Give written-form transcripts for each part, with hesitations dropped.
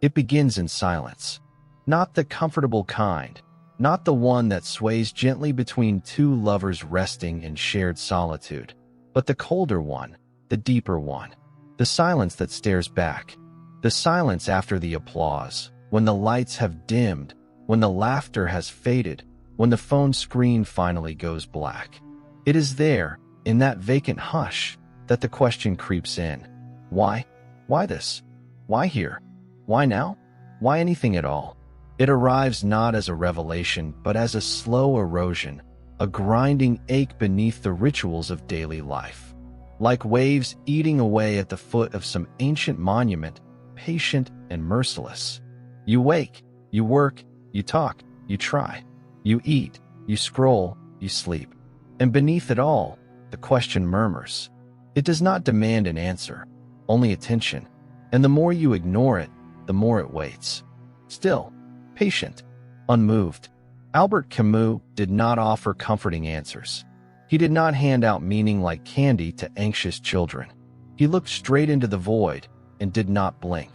It begins in silence. Not the comfortable kind, not the one that sways gently between two lovers resting in shared solitude, but the colder one, the deeper one. The silence that stares back. The silence after the applause, when the lights have dimmed, when the laughter has faded, when the phone screen finally goes black. It is there, in that vacant hush, that the question creeps in. Why? Why this? Why here? Why now? Why anything at all? It arrives not as a revelation, but as a slow erosion, a grinding ache beneath the rituals of daily life. Like waves eating away at the foot of some ancient monument, patient and merciless. You wake, you work, you talk, you try, you eat, you scroll, you sleep. And beneath it all, the question murmurs. It does not demand an answer, only attention. And the more you ignore it, the more it waits. Still, patient, unmoved. Albert Camus did not offer comforting answers. He did not hand out meaning like candy to anxious children. He looked straight into the void and did not blink.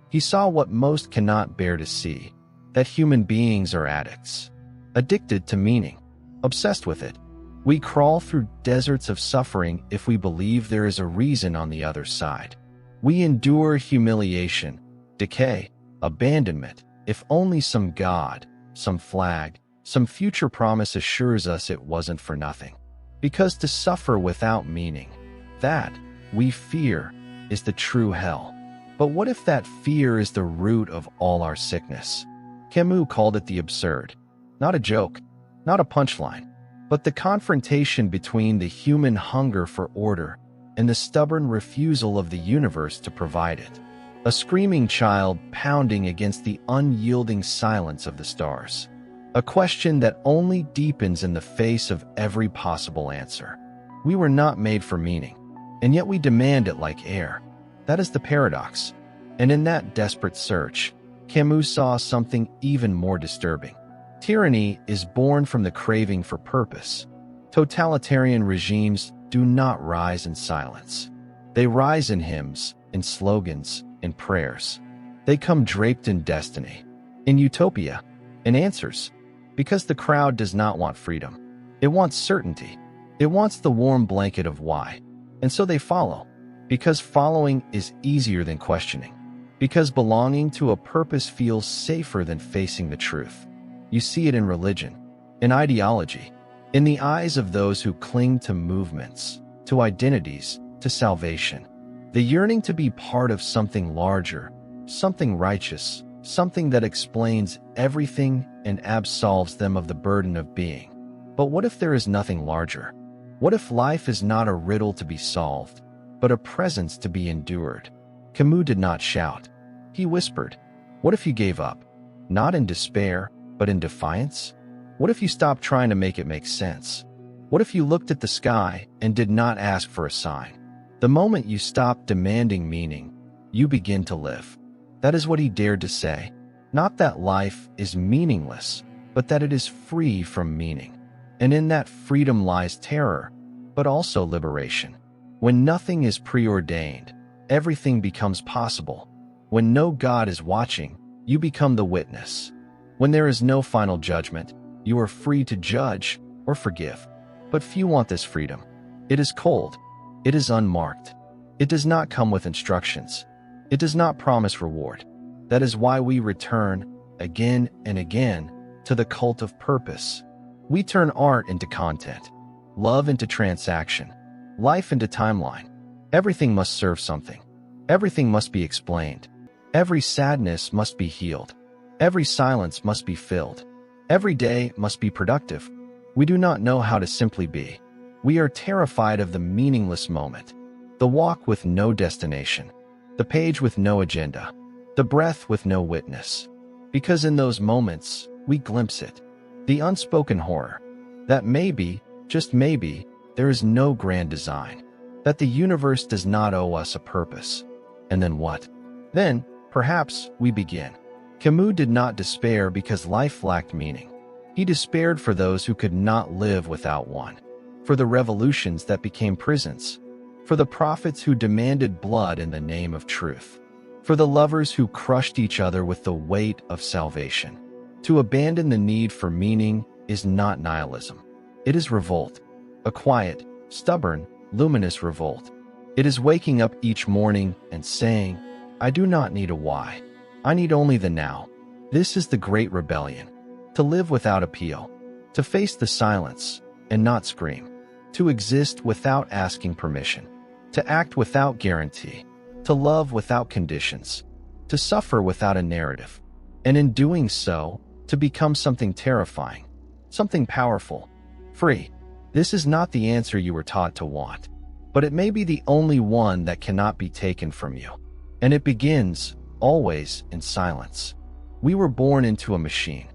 He saw what most cannot bear to see, that human beings are addicts, addicted to meaning, obsessed with it. We crawl through deserts of suffering if we believe there is a reason on the other side. We endure humiliation, decay, abandonment, if only some God, some flag, some future promise assures us it wasn't for nothing. Because to suffer without meaning, that, we fear, is the true hell. But what if that fear is the root of all our sickness? Camus called it the absurd. Not a joke, not a punchline, but the confrontation between the human hunger for order and the stubborn refusal of the universe to provide it. A screaming child pounding against the unyielding silence of the stars. A question that only deepens in the face of every possible answer. We were not made for meaning, and yet we demand it like air. That is the paradox. And in that desperate search, Camus saw something even more disturbing. Tyranny is born from the craving for purpose. Totalitarian regimes do not rise in silence. They rise in hymns, in slogans, in prayers. They come draped in destiny, in utopia, in answers. Because the crowd does not want freedom. It wants certainty. It wants the warm blanket of why. And so they follow. Because following is easier than questioning. Because belonging to a purpose feels safer than facing the truth. You see it in religion, in ideology, in the eyes of those who cling to movements, to identities, to salvation. The yearning to be part of something larger, something righteous, something that explains everything and absolves them of the burden of being. But what if there is nothing larger? What if life is not a riddle to be solved, but a presence to be endured? Camus did not shout. He whispered, what if you gave up? Not in despair, but in defiance? What if you stopped trying to make it make sense? What if you looked at the sky and did not ask for a sign? The moment you stop demanding meaning, you begin to live. That is what he dared to say. Not that life is meaningless, but that it is free from meaning. And in that freedom lies terror, but also liberation. When nothing is preordained, everything becomes possible. When no God is watching, you become the witness. When there is no final judgment, you are free to judge or forgive. But few want this freedom. It is cold. It is unmarked. It does not come with instructions. It does not promise reward. That is why we return, again and again, to the cult of purpose. We turn art into content, love into transaction, life into timeline. Everything must serve something. Everything must be explained. Every sadness must be healed. Every silence must be filled. Every day must be productive. We do not know how to simply be. We are terrified of the meaningless moment, the walk with no destination, the page with no agenda, the breath with no witness. Because in those moments, we glimpse it, the unspoken horror, that maybe, just maybe, there is no grand design, that the universe does not owe us a purpose. And then what? Then, perhaps, we begin. Camus did not despair because life lacked meaning. He despaired for those who could not live without one, for the revolutions that became prisons, for the prophets who demanded blood in the name of truth, For the lovers who crushed each other with the weight of salvation. To abandon the need for meaning is not nihilism. It is revolt. A quiet, stubborn, luminous revolt. It is waking up each morning and saying, I do not need a why. I need only the now. This is the great rebellion. To live without appeal. To face the silence and not scream. To exist without asking permission. To act without guarantee. To love without conditions. To suffer without a narrative. And in doing so, to become something terrifying. Something powerful. Free. This is not the answer you were taught to want. But it may be the only one that cannot be taken from you. And it begins, always, in silence. We were born into a machine.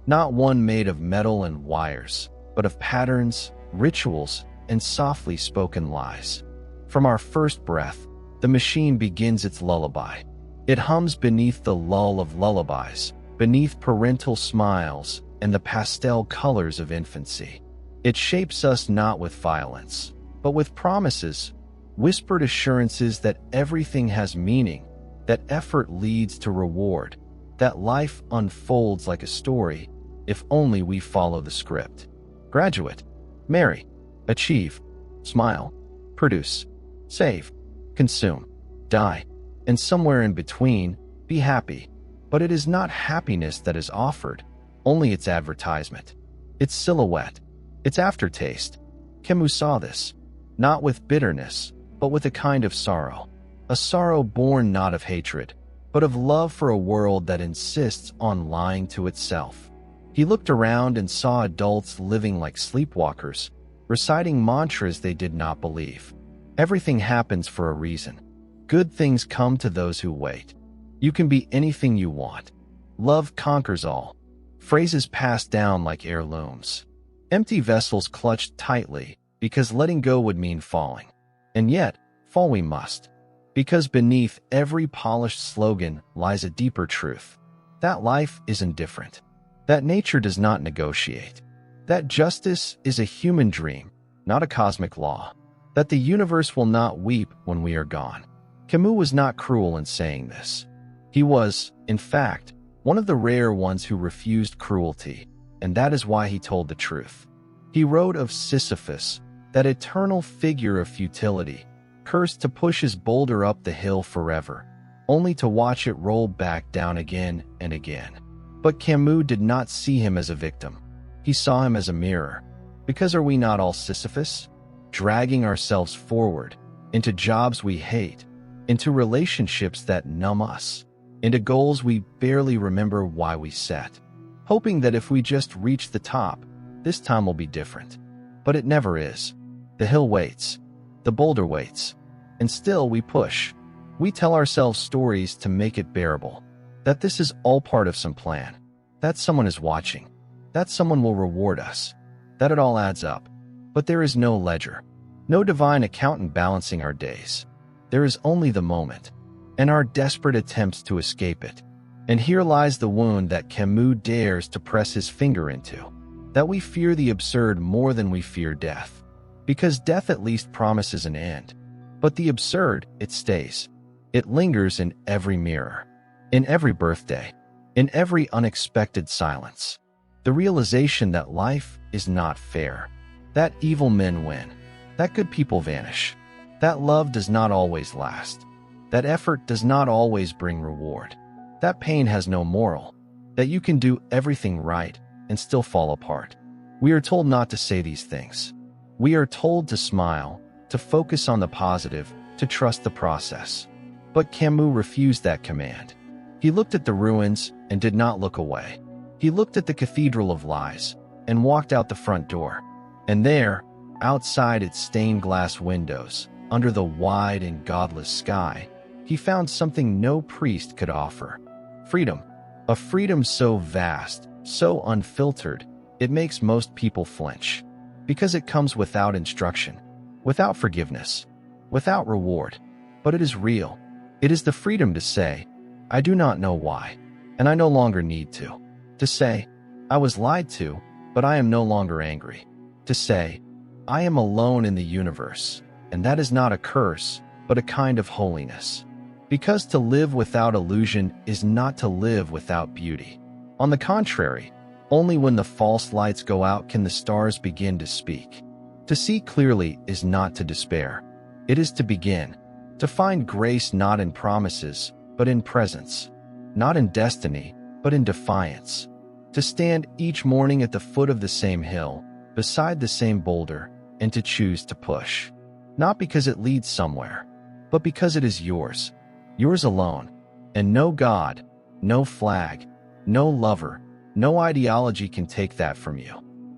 Not one made of metal and wires, but of patterns, rituals, and softly spoken lies. From our first breath, the machine begins its lullaby. It hums beneath the lull of lullabies, beneath parental smiles and the pastel colors of infancy. It shapes us not with violence, but with promises, whispered assurances that everything has meaning, that effort leads to reward, that life unfolds like a story, if only we follow the script. Graduate, marry, achieve, smile, produce, save, consume, die, and somewhere in between, be happy. But it is not happiness that is offered, only its advertisement, its silhouette, its aftertaste. Camus saw this, not with bitterness, but with a kind of sorrow. A sorrow born not of hatred, but of love for a world that insists on lying to itself. He looked around and saw adults living like sleepwalkers, reciting mantras they did not believe. Everything happens for a reason. Good things come to those who wait. You can be anything you want. Love conquers all. Phrases passed down like heirlooms. Empty vessels clutched tightly, because letting go would mean falling. And yet, fall we must. Because beneath every polished slogan lies a deeper truth. That life is indifferent. That nature does not negotiate. That justice is a human dream, not a cosmic law. That the universe will not weep when we are gone. Camus was not cruel in saying this. He was, in fact, one of the rare ones who refused cruelty, and that is why he told the truth. He wrote of Sisyphus, that eternal figure of futility, cursed to push his boulder up the hill forever, only to watch it roll back down again and again. But Camus did not see him as a victim. He saw him as a mirror. Because are we not all Sisyphus? Dragging ourselves forward, into jobs we hate, into relationships that numb us, into goals we barely remember why we set, hoping that if we just reach the top, this time will be different. But it never is. The hill waits. The boulder waits. And still we push. We tell ourselves stories to make it bearable. That this is all part of some plan. That someone is watching. That someone will reward us. That it all adds up. But there is no ledger. No divine accountant balancing our days. There is only the moment. And our desperate attempts to escape it. And here lies the wound that Camus dares to press his finger into. That we fear the absurd more than we fear death. Because death at least promises an end. But the absurd, it stays. It lingers in every mirror. In every birthday. In every unexpected silence. The realization that life is not fair. That evil men win. That good people vanish. That love does not always last. That effort does not always bring reward. That pain has no moral. That you can do everything right and still fall apart. We are told not to say these things. We are told to smile, to focus on the positive, to trust the process. But Camus refused that command. He looked at the ruins and did not look away. He looked at the cathedral of lies and walked out the front door. And there, outside its stained glass windows, under the wide and godless sky, he found something no priest could offer. Freedom. A freedom so vast, so unfiltered, it makes most people flinch. Because it comes without instruction, without forgiveness, without reward. But it is real. It is the freedom to say, I do not know why, and I no longer need to. To say, I was lied to, but I am no longer angry. To say, I am alone in the universe, and that is not a curse, but a kind of holiness. Because to live without illusion is not to live without beauty. On the contrary, only when the false lights go out can the stars begin to speak. To see clearly is not to despair. It is to begin, to find grace not in promises, but in presence, not in destiny, but in defiance. To stand each morning at the foot of the same hill, beside the same boulder, and to choose to push. Not because it leads somewhere, but because it is yours. Yours alone, and no God, no flag, no lover, no ideology can take that from you.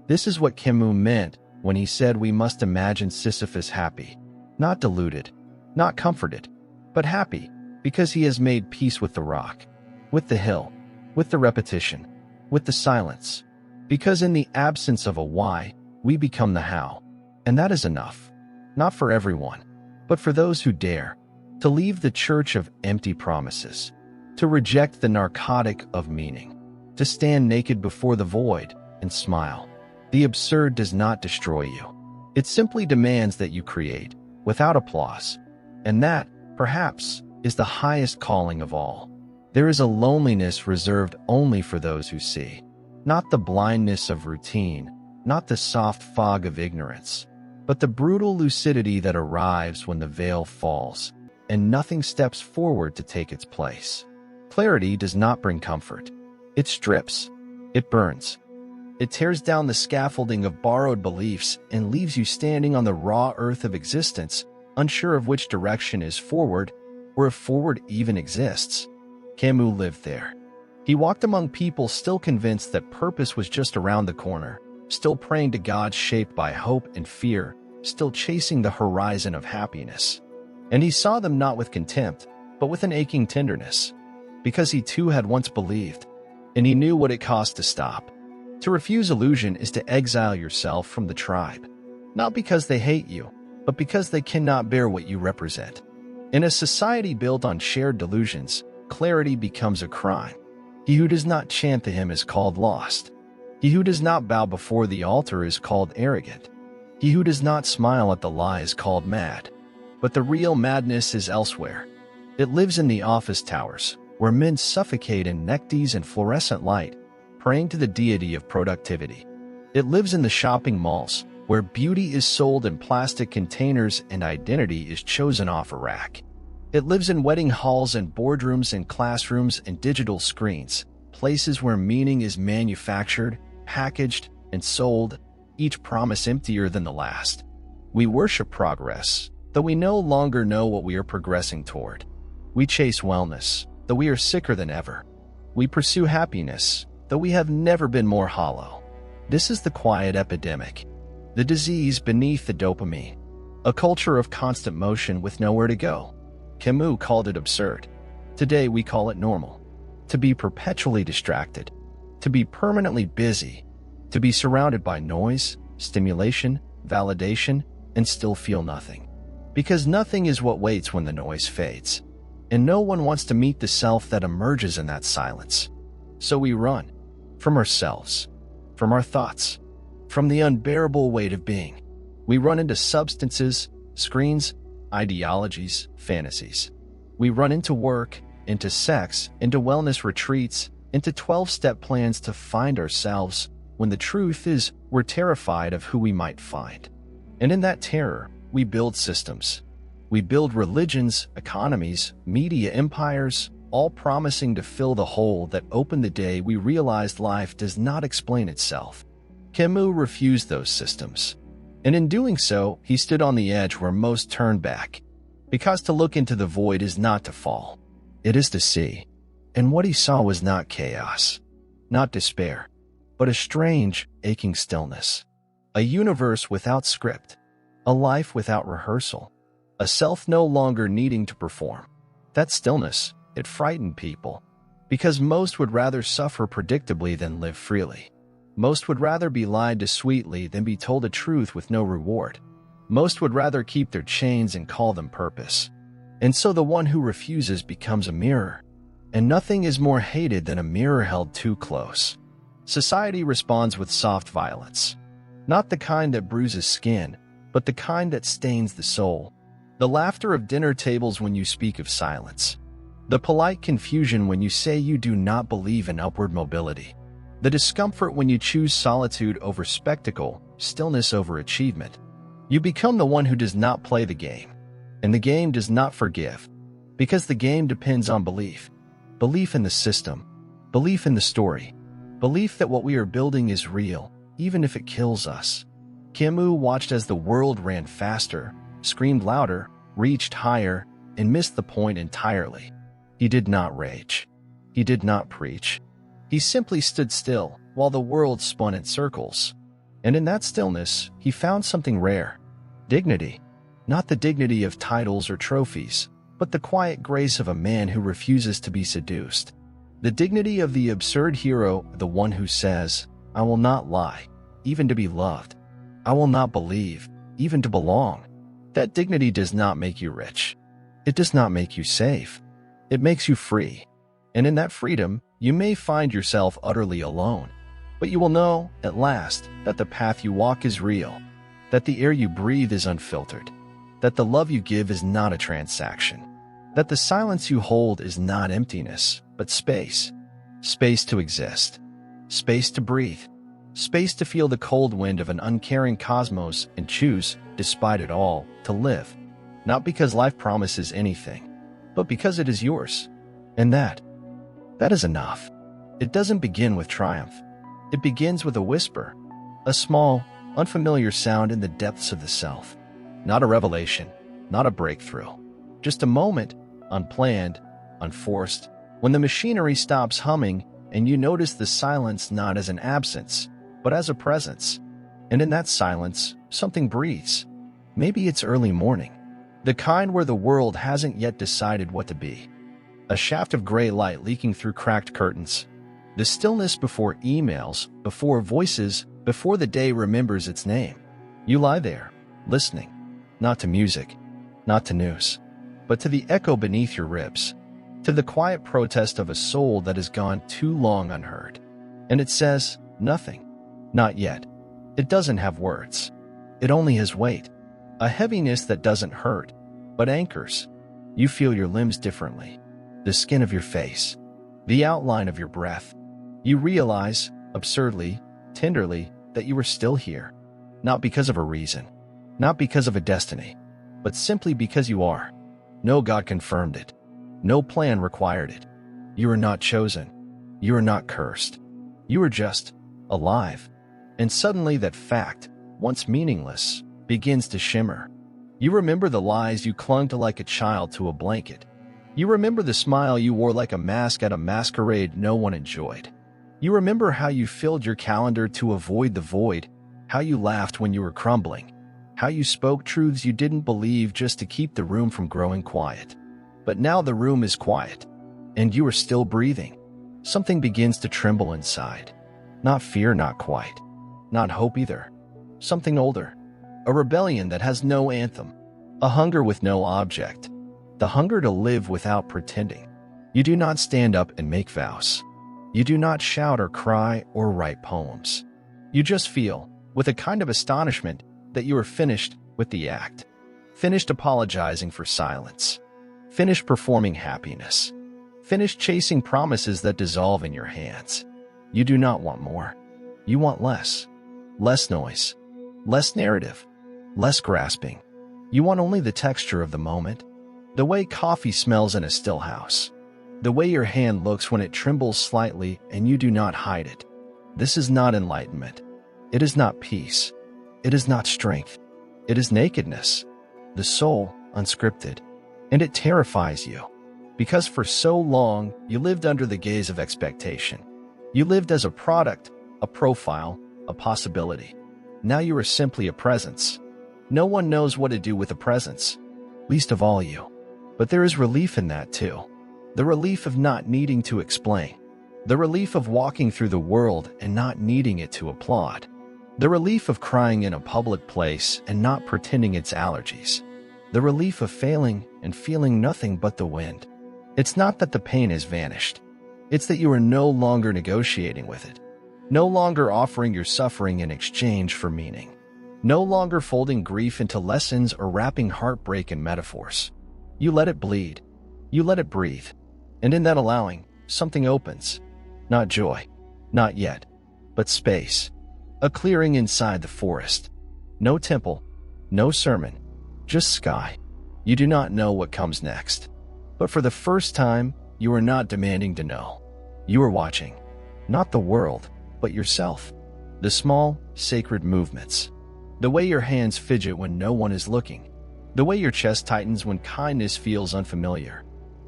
This is what Camus meant when he said we must imagine Sisyphus happy, not deluded, not comforted, but happy because he has made peace with the rock, with the hill, with the repetition, with the silence. Because in the absence of a why, we become the how. And that is enough, not for everyone, but for those who dare. To leave the church of empty promises, to reject the narcotic of meaning, to stand naked before the void and smile. The absurd does not destroy you. It simply demands that you create, without applause. And that, perhaps, is the highest calling of all. There is a loneliness reserved only for those who see, not the blindness of routine, not the soft fog of ignorance, but the brutal lucidity that arrives when the veil falls and nothing steps forward to take its place. Clarity does not bring comfort. It strips. It burns. It tears down the scaffolding of borrowed beliefs and leaves you standing on the raw earth of existence, unsure of which direction is forward, or if forward even exists. Camus lived there. He walked among people still convinced that purpose was just around the corner, still praying to God shaped by hope and fear, still chasing the horizon of happiness. And he saw them not with contempt, but with an aching tenderness, because he too had once believed, and he knew what it cost to stop. To refuse illusion is to exile yourself from the tribe, not because they hate you, but because they cannot bear what you represent. In a society built on shared delusions, clarity becomes a crime. He who does not chant the hymn is called lost. He who does not bow before the altar is called arrogant. He who does not smile at the lie is called mad. But the real madness is elsewhere. It lives in the office towers, where men suffocate in neckties and fluorescent light, praying to the deity of productivity. It lives in the shopping malls, where beauty is sold in plastic containers and identity is chosen off a rack. It lives in wedding halls and boardrooms and classrooms and digital screens, places where meaning is manufactured, packaged, and sold, each promise emptier than the last. We worship progress, though we no longer know what we are progressing toward. We chase wellness, though we are sicker than ever. We pursue happiness, though we have never been more hollow. This is the quiet epidemic, the disease beneath the dopamine, a culture of constant motion with nowhere to go. Camus called it absurd. Today we call it normal. To be perpetually distracted, to be permanently busy, to be surrounded by noise, stimulation, validation, and still feel nothing. Because nothing is what waits when the noise fades, and no one wants to meet the self that emerges in that silence. So we run from ourselves, from our thoughts, from the unbearable weight of being. We run into substances, screens, ideologies, fantasies. We run into work, into sex, into wellness retreats, into 12-step plans to find ourselves, when the truth is we're terrified of who we might find. And in that terror, we build systems. We build religions, economies, media empires, all promising to fill the hole that opened the day we realized life does not explain itself. Camus refused those systems. And in doing so, he stood on the edge where most turned back. Because to look into the void is not to fall. It is to see. And what he saw was not chaos, not despair, but a strange, aching stillness. A universe without script. A life without rehearsal. A self no longer needing to perform. That stillness, it frightened people. Because most would rather suffer predictably than live freely. Most would rather be lied to sweetly than be told a truth with no reward. Most would rather keep their chains and call them purpose. And so the one who refuses becomes a mirror. And nothing is more hated than a mirror held too close. Society responds with soft violence. Not the kind that bruises skin, but the kind that stains the soul. The laughter of dinner tables when you speak of silence. The polite confusion when you say you do not believe in upward mobility. The discomfort when you choose solitude over spectacle, stillness over achievement. You become the one who does not play the game. And the game does not forgive. Because the game depends on belief. Belief in the system. Belief in the story. Belief that what we are building is real, even if it kills us. Camus watched as the world ran faster, screamed louder, reached higher, and missed the point entirely. He did not rage. He did not preach. He simply stood still while the world spun in circles. And in that stillness, he found something rare. Dignity. Not the dignity of titles or trophies, but the quiet grace of a man who refuses to be seduced. The dignity of the absurd hero, the one who says, "I will not lie, even to be loved. I will not believe, even to belong." That dignity does not make you rich. It does not make you safe. It makes you free. And in that freedom, you may find yourself utterly alone. But you will know, at last, that the path you walk is real, that the air you breathe is unfiltered, that the love you give is not a transaction, that the silence you hold is not emptiness, but space. Space to exist. Space to breathe. Space to feel the cold wind of an uncaring cosmos and choose, despite it all, to live. Not because life promises anything, but because it is yours. And that is enough. It doesn't begin with triumph. It begins with a whisper, a small, unfamiliar sound in the depths of the self. Not a revelation, not a breakthrough. Just a moment, unplanned, unforced, when the machinery stops humming and you notice the silence not as an absence, but as a presence. And in that silence, something breathes. Maybe it's early morning, the kind where the world hasn't yet decided what to be. A shaft of gray light leaking through cracked curtains. The stillness before emails, before voices, before the day remembers its name. You lie there, listening, not to music, not to news, but to the echo beneath your ribs, to the quiet protest of a soul that has gone too long unheard. And it says, nothing. Not yet. It doesn't have words. It only has weight. A heaviness that doesn't hurt, but anchors. You feel your limbs differently. The skin of your face. The outline of your breath. You realize, absurdly, tenderly, that you are still here. Not because of a reason. Not because of a destiny. But simply because you are. No God confirmed it. No plan required it. You are not chosen. You are not cursed. You are just alive. And suddenly that fact, once meaningless, begins to shimmer. You remember the lies you clung to like a child to a blanket. You remember the smile you wore like a mask at a masquerade no one enjoyed. You remember how you filled your calendar to avoid the void, how you laughed when you were crumbling, how you spoke truths you didn't believe just to keep the room from growing quiet. But now the room is quiet, and you are still breathing. Something begins to tremble inside. Not fear, not quite. Not hope either. Something older. A rebellion that has no anthem. A hunger with no object. The hunger to live without pretending. You do not stand up and make vows. You do not shout or cry or write poems. You just feel, with a kind of astonishment, that you are finished with the act. Finished apologizing for silence. Finished performing happiness. Finished chasing promises that dissolve in your hands. You do not want more. You want less. Less noise. Less narrative. Less grasping. You want only the texture of the moment. The way coffee smells in a still house. The way your hand looks when it trembles slightly and you do not hide it. This is not enlightenment. It is not peace. It is not strength. It is nakedness. The soul, unscripted. And it terrifies you. Because for so long, you lived under the gaze of expectation. You lived as a product, a profile, a possibility. Now you are simply a presence. No one knows what to do with a presence. Least of all you. But there is relief in that too. The relief of not needing to explain. The relief of walking through the world and not needing it to applaud. The relief of crying in a public place and not pretending it's allergies. The relief of failing and feeling nothing but the wind. It's not that the pain has vanished. It's that you are no longer negotiating with it. No longer offering your suffering in exchange for meaning. no longer folding grief into lessons or wrapping heartbreak in metaphors. You let it bleed. You let it breathe. And in that allowing, something opens. Not joy. Not yet. But space. A clearing inside the forest. No temple. No sermon. Just sky. You do not know what comes next. But for the first time, you are not demanding to know. You are watching. Not the world, but yourself. The small, sacred movements. The way your hands fidget when no one is looking. The way your chest tightens when kindness feels unfamiliar.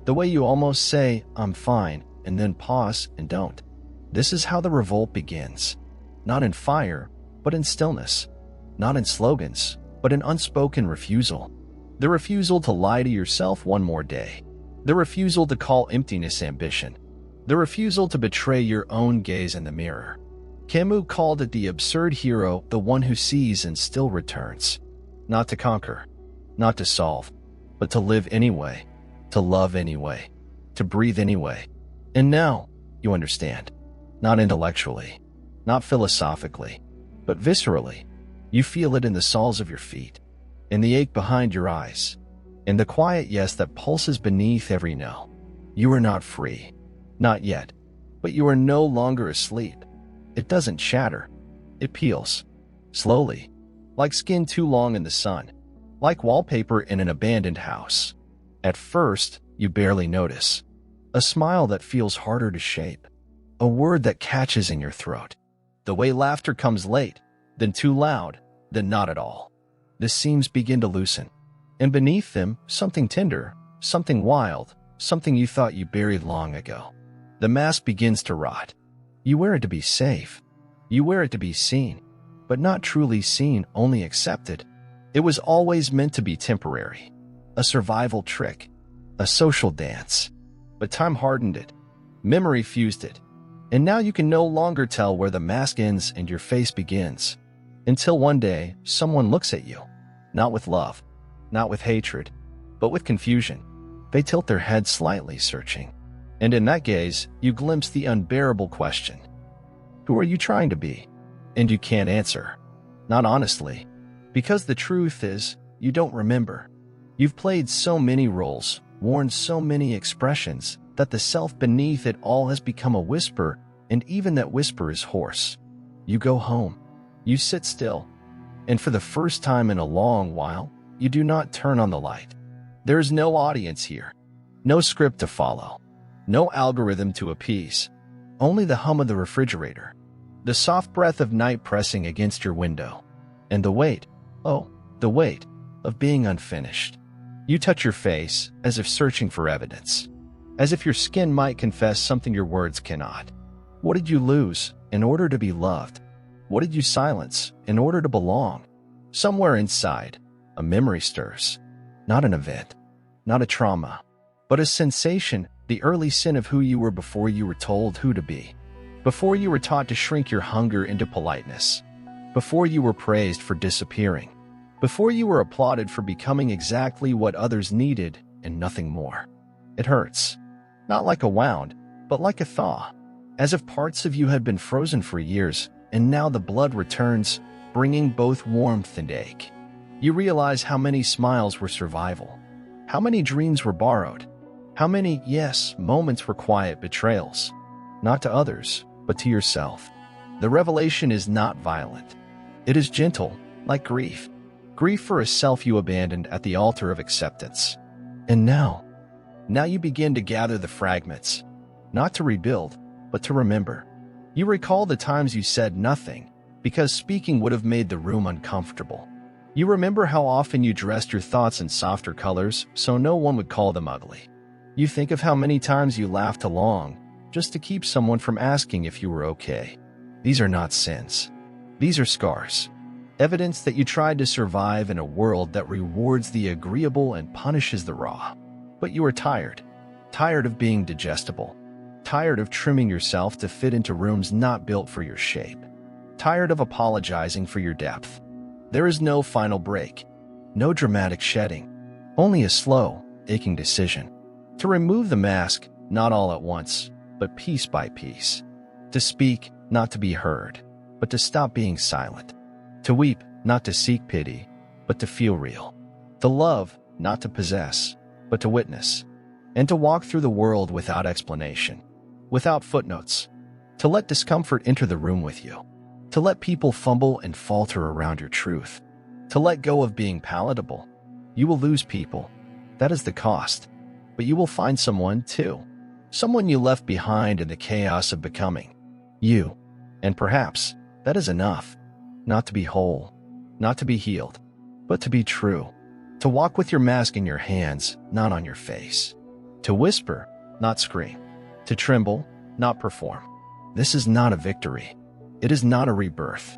The way you almost say, "I'm fine," and then pause and don't. This is how the revolt begins. Not in fire, but in stillness. Not in slogans, but in unspoken refusal. The refusal to lie to yourself one more day. The refusal to call emptiness ambition. The refusal to betray your own gaze in the mirror. Camus called it the absurd hero, the one who sees and still returns. Not to conquer, not to solve, but to live anyway, to love anyway, to breathe anyway. And now, you understand. Not intellectually, not philosophically, but viscerally. You feel it in the soles of your feet, in the ache behind your eyes, in the quiet yes that pulses beneath every no. You are not free. Not yet. But you are no longer asleep. It doesn't shatter. It peels. Slowly. Like skin too long in the sun. Like wallpaper in an abandoned house. At first, you barely notice. A smile that feels harder to shape. A word that catches in your throat. The way laughter comes late, then too loud, then not at all. The seams begin to loosen. And beneath them, something tender, something wild, something you thought you buried long ago. The mask begins to rot. You wear it to be safe. You wear it to be seen. But not truly seen, only accepted. It was always meant to be temporary. A survival trick. A social dance. But time hardened it. Memory fused it. And now you can no longer tell where the mask ends and your face begins. Until one day, someone looks at you. Not with love. Not with hatred. But with confusion. They tilt their head slightly, searching. And in that gaze, you glimpse the unbearable question. Who are you trying to be? And you can't answer. Not honestly. Because the truth is, you don't remember. You've played so many roles, worn so many expressions, that the self beneath it all has become a whisper, and even that whisper is hoarse. You go home. You sit still. And for the first time in a long while, you do not turn on the light. There is no audience here. No script to follow. No algorithm to appease. Only the hum of the refrigerator. The soft breath of night pressing against your window. And the weight, the weight of being unfinished. You touch your face as if searching for evidence. As if your skin might confess something your words cannot. What did you lose in order to be loved? What did you silence in order to belong? Somewhere inside, a memory stirs. Not an event, not a trauma, but a sensation, the early sin of who you were before you were told who to be. Before you were taught to shrink your hunger into politeness. Before you were praised for disappearing. Before you were applauded for becoming exactly what others needed and nothing more. It hurts. Not like a wound, but like a thaw. As if parts of you had been frozen for years, and now the blood returns, bringing both warmth and ache. You realize how many smiles were survival. How many dreams were borrowed. How many, yes, moments were quiet betrayals. Not to others, but to yourself. The revelation is not violent. It is gentle, like grief. Grief for a self you abandoned at the altar of acceptance. And now you begin to gather the fragments. Not to rebuild, but to remember. You recall the times you said nothing, because speaking would have made the room uncomfortable. You remember how often you dressed your thoughts in softer colors so no one would call them ugly. You think of how many times you laughed along, just to keep someone from asking if you were okay. These are not sins. These are scars. Evidence that you tried to survive in a world that rewards the agreeable and punishes the raw. But you are tired. Tired of being digestible. Tired of trimming yourself to fit into rooms not built for your shape. Tired of apologizing for your depth. There is no final break. No dramatic shedding. Only a slow, aching decision. To remove the mask, not all at once, but piece by piece. To speak, not to be heard, but to stop being silent. To weep, not to seek pity, but to feel real. To love, not to possess, but to witness. And to walk through the world without explanation, without footnotes. To let discomfort enter the room with you. To let people fumble and falter around your truth. To let go of being palatable. You will lose people. That is the cost. But you will find someone, too. Someone you left behind in the chaos of becoming. You. And perhaps that is enough. Not to be whole. Not to be healed. But to be true. To walk with your mask in your hands, not on your face. To whisper, not scream. To tremble, not perform. This is not a victory. It is not a rebirth.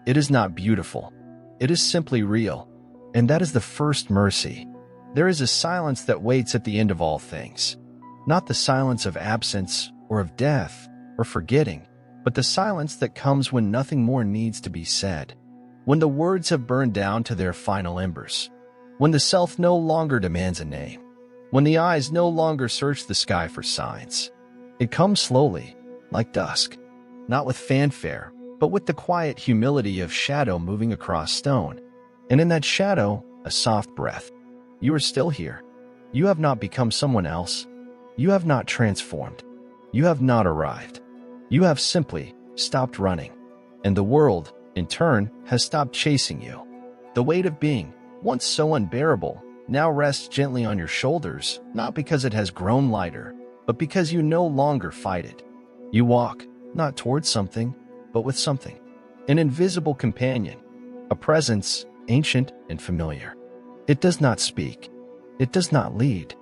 It is not beautiful. It is simply real. And that is the first mercy. There is a silence that waits at the end of all things. Not the silence of absence or of death or forgetting, but the silence that comes when nothing more needs to be said. When the words have burned down to their final embers. When the self no longer demands a name. When the eyes no longer search the sky for signs. It comes slowly, like dusk. Not with fanfare, but with the quiet humility of shadow moving across stone. And in that shadow, a soft breath. You are still here. You have not become someone else. You have not transformed. You have not arrived. You have simply stopped running. And the world, in turn, has stopped chasing you. The weight of being, once so unbearable, now rests gently on your shoulders, not because it has grown lighter, but because you no longer fight it. You walk, not towards something, but with something. An invisible companion, a presence, ancient and familiar. It does not speak. It does not lead.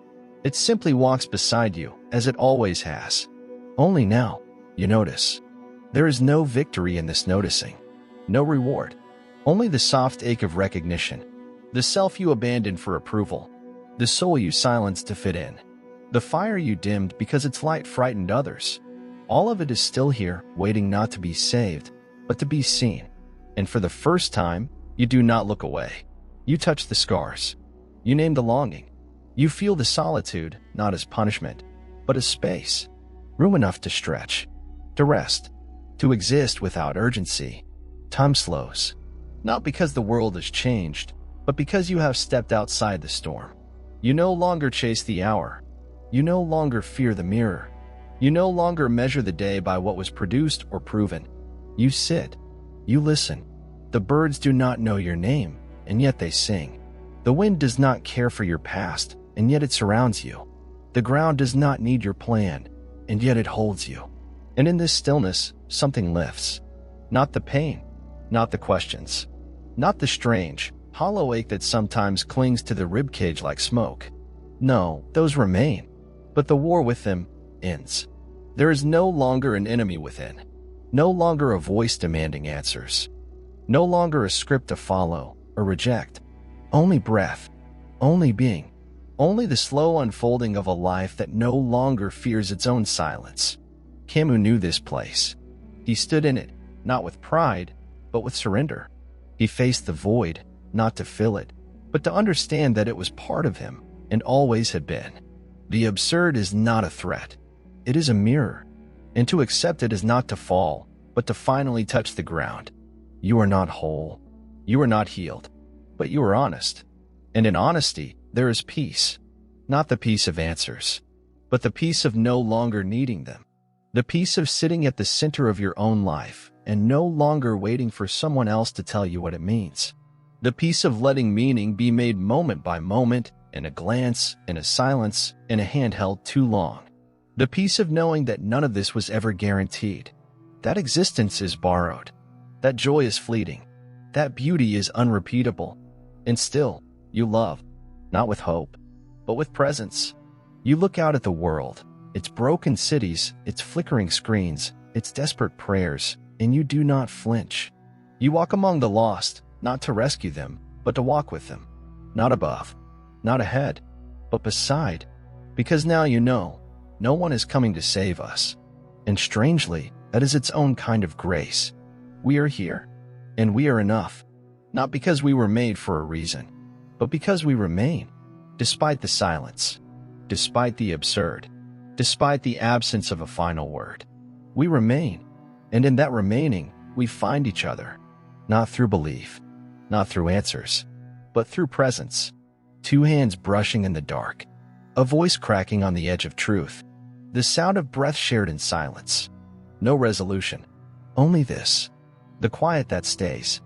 It simply walks beside you, as it always has. Only now, you notice. There is no victory in this noticing. No reward. Only the soft ache of recognition. The self you abandoned for approval. The soul you silenced to fit in. The fire you dimmed because its light frightened others. All of it is still here, waiting not to be saved, but to be seen. And for the first time, you do not look away. You touch the scars. You name the longing. You feel the solitude, not as punishment, but as space. Room enough to stretch, to rest, to exist without urgency. Time slows. Not because the world has changed, but because you have stepped outside the storm. You no longer chase the hour. You no longer fear the mirror. You no longer measure the day by what was produced or proven. You sit. You listen. The birds do not know your name, and yet they sing. The wind does not care for your past, and yet it surrounds you. The ground does not need your plan, and yet it holds you. And in this stillness, something lifts. Not the pain, not the questions, not the strange, hollow ache that sometimes clings to the ribcage like smoke. No, those remain, but the war with them ends. There is no longer an enemy within, no longer a voice demanding answers, no longer a script to follow or reject. Only breath, only being, only the slow unfolding of a life that no longer fears its own silence. Camus knew this place. He stood in it, not with pride, but with surrender. He faced the void, not to fill it, but to understand that it was part of him and always had been. The absurd is not a threat. It is a mirror, and to accept it is not to fall, but to finally touch the ground. You are not whole. You are not healed, but you are honest. And in honesty, there is peace. Not the peace of answers, but the peace of no longer needing them. The peace of sitting at the center of your own life and no longer waiting for someone else to tell you what it means. The peace of letting meaning be made moment by moment, in a glance, in a silence, in a hand held too long. The peace of knowing that none of this was ever guaranteed. That existence is borrowed. That joy is fleeting. That beauty is unrepeatable. And still, you love, not with hope, but with presence. You look out at the world, its broken cities, its flickering screens, its desperate prayers, and you do not flinch. You walk among the lost, not to rescue them, but to walk with them. Not above, not ahead, but beside. Because now you know, no one is coming to save us. And strangely, that is its own kind of grace. We are here, and we are enough. Not because we were made for a reason, but because we remain, despite the silence, despite the absurd, despite the absence of a final word. We remain, and in that remaining, we find each other, not through belief, not through answers, but through presence. Two hands brushing in the dark, a voice cracking on the edge of truth, the sound of breath shared in silence. No resolution, only this, the quiet that stays.